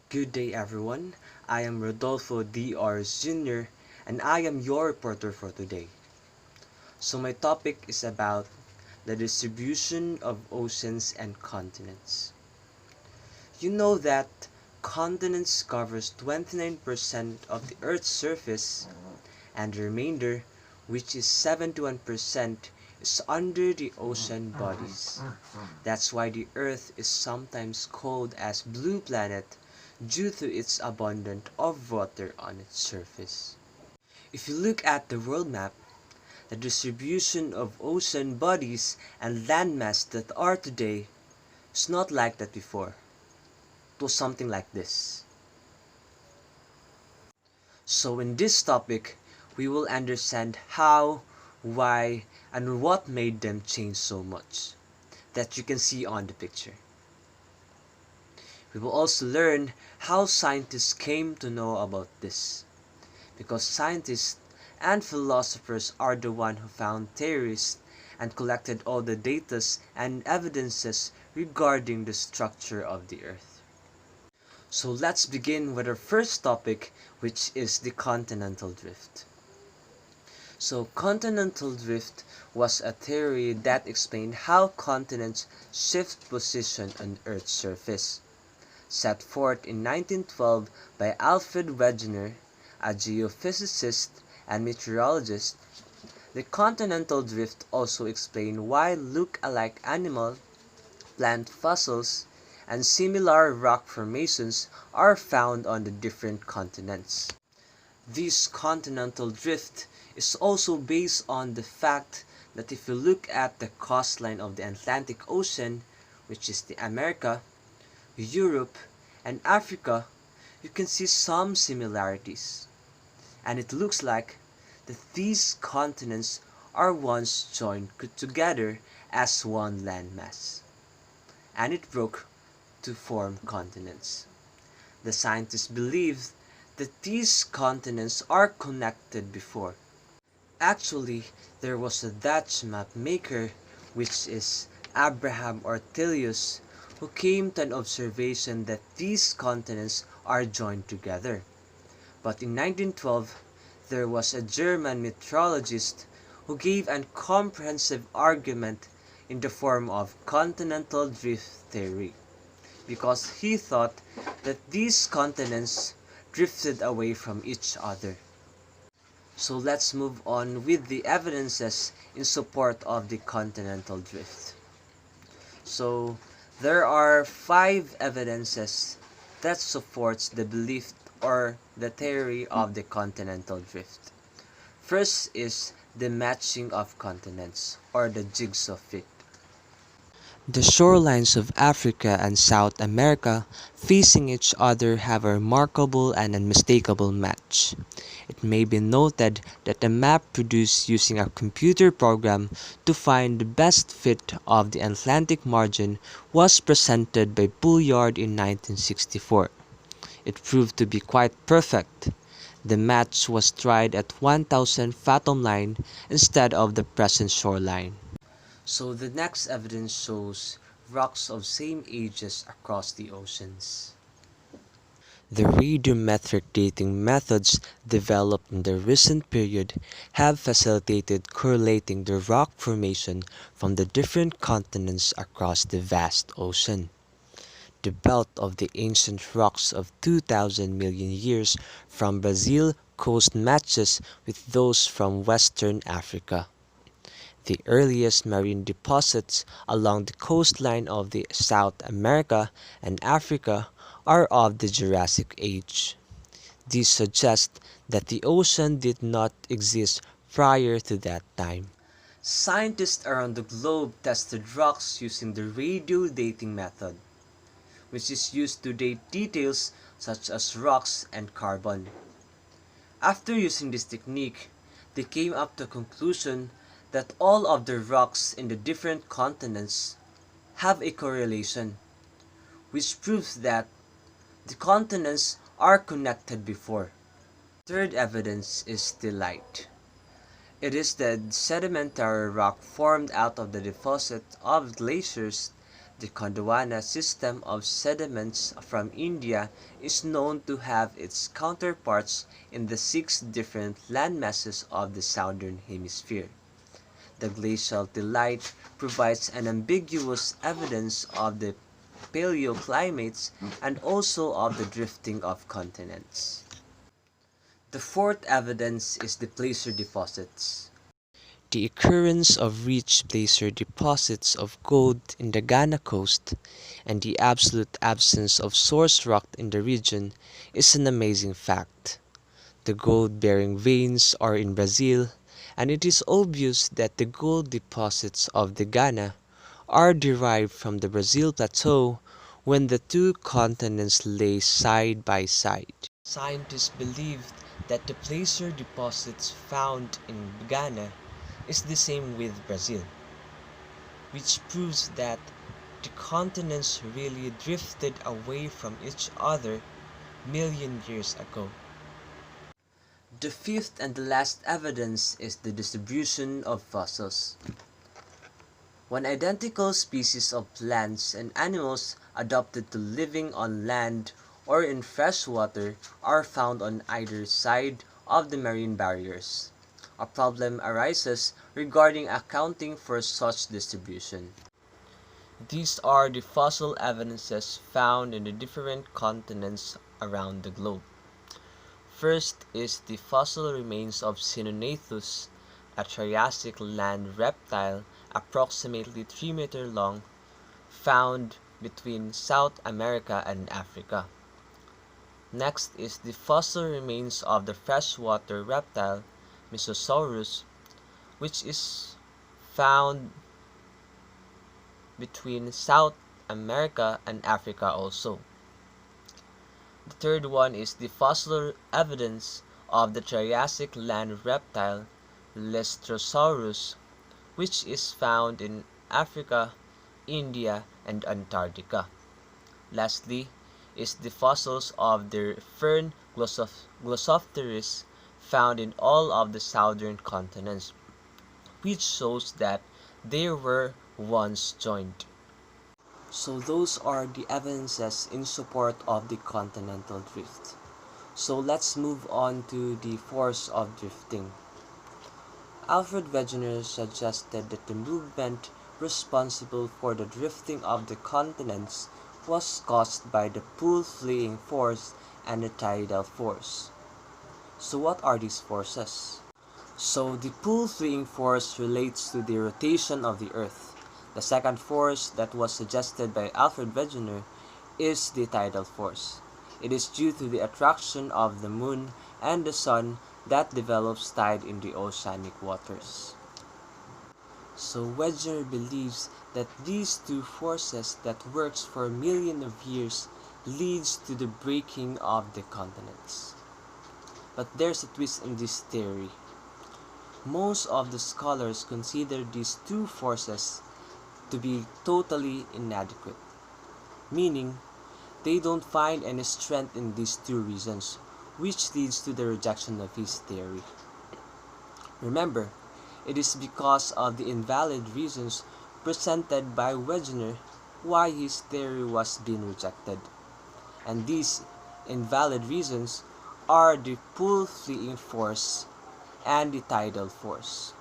Good day everyone, I am Rodolfo D.R. Jr. and I am your reporter for today. So my topic is about the distribution of oceans and continents. You know that continents covers 29% of the Earth's surface and the remainder, which is 71%, is under the ocean bodies. That's why the Earth is sometimes called as Blue Planet due to its abundance of water on its surface. If you look at the world map, the distribution of ocean bodies and landmass that are today is not like that before. It was something like this. So in this topic, we will understand how, why, and what made them change so much that you can see on the picture. We will also learn how scientists came to know about this, because scientists and philosophers are the one who found theories and collected all the data and evidences regarding the structure of the Earth. So let's begin with our first topic, which is the continental drift. So continental drift was a theory that explained how continents shift position on Earth's surface. Set forth in 1912 by Alfred Wegener, a geophysicist and meteorologist, the continental drift also explained why look-alike animal, plant fossils, and similar rock formations are found on the different continents. This continental drift is also based on the fact that if you look at the coastline of the Atlantic Ocean, which is the America, Europe, and Africa, you can see some similarities. And it looks like that these continents are once joined together as one landmass. And it broke to form continents. The scientists believe that these continents are connected before. Actually, there was a Dutch map maker, which is Abraham Ortelius, who came to an observation that these continents are joined together. But in 1912, there was a German meteorologist who gave a comprehensive argument in the form of continental drift theory, because he thought that these continents drifted away from each other. So let's move on with the evidences in support of the continental drift. So there are 5 evidences that supports the belief or the theory of the continental drift. First is the matching of continents or the jigsaw fit. The shorelines of Africa and South America facing each other have a remarkable and unmistakable match. It may be noted that the map produced using a computer program to find the best fit of the Atlantic margin was presented by Bulliard in 1964. It proved to be quite perfect. The match was tried at 1,000 fathom line instead of the present shoreline. So the next evidence shows rocks of same ages across the oceans. The radiometric dating methods developed in the recent period have facilitated correlating the rock formation from the different continents across the vast ocean. The belt of the ancient rocks of 2,000 million years from Brazil coast matches with those from Western Africa. The earliest marine deposits along the coastline of the South America and Africa are of the Jurassic Age. These suggest that the ocean did not exist prior to that time. Scientists around the globe tested rocks using the radio dating method, which is used to date details such as rocks and carbon. After using this technique, they came up to the conclusion that all of the rocks in the different continents have a correlation, which proves that the continents are connected before. Third evidence is the light. It is the sedimentary rock formed out of the deposit of glaciers The Gondwana system of sediments from India is known to have its counterparts in the 6 different landmasses of the southern hemisphere. The glacial delight provides an ambiguous evidence of the paleoclimates and also of the drifting of continents. The fourth evidence is the placer deposits. The occurrence of rich placer deposits of gold in the Ghana coast and the absolute absence of source rock in the region is an amazing fact. The gold-bearing veins are in Brazil, and it is obvious that the gold deposits of the Ghana are derived from the Brazil Plateau when the two continents lay side by side. Scientists believe that the placer deposits found in Ghana is the same with Brazil, which proves that the continents really drifted away from each other million years ago. The fifth and the last evidence is the distribution of fossils. When identical species of plants and animals adapted to living on land or in fresh water are found on either side of the marine barriers, a problem arises regarding accounting for such distribution. These are the fossil evidences found in the different continents around the globe. First is the fossil remains of Cinnonathus, a Triassic land reptile approximately 3 meters long, found between South America and Africa. Next is the fossil remains of the freshwater reptile Mesosaurus, which is found between South America and Africa also. The third one is the fossil evidence of the Triassic land reptile Lestrosaurus, which is found in Africa, India, and Antarctica. Lastly is the fossils of the fern Glossopteris found in all of the southern continents, which shows that they were once joined. So those are the evidences in support of the continental drift. So let's move on to the force of drifting. Alfred Wegener suggested that the movement responsible for the drifting of the continents was caused by the pull-fleeing force and the tidal force. So what are these forces? So the pull-fleeing force relates to the rotation of the Earth. The second force that was suggested by Alfred Wegener is the tidal force. It is due to the attraction of the moon and the sun that develops tide in the oceanic waters. So Wegener believes that these two forces that works for millions of years leads to the breaking of the continents. But there's a twist in this theory. Most of the scholars consider these two forces to be totally inadequate, meaning they don't find any strength in these two reasons, which leads to the rejection of his theory. Remember, it is because of the invalid reasons presented by Wegener why his theory was being rejected. And these invalid reasons are the pull-fleeing force and the tidal force.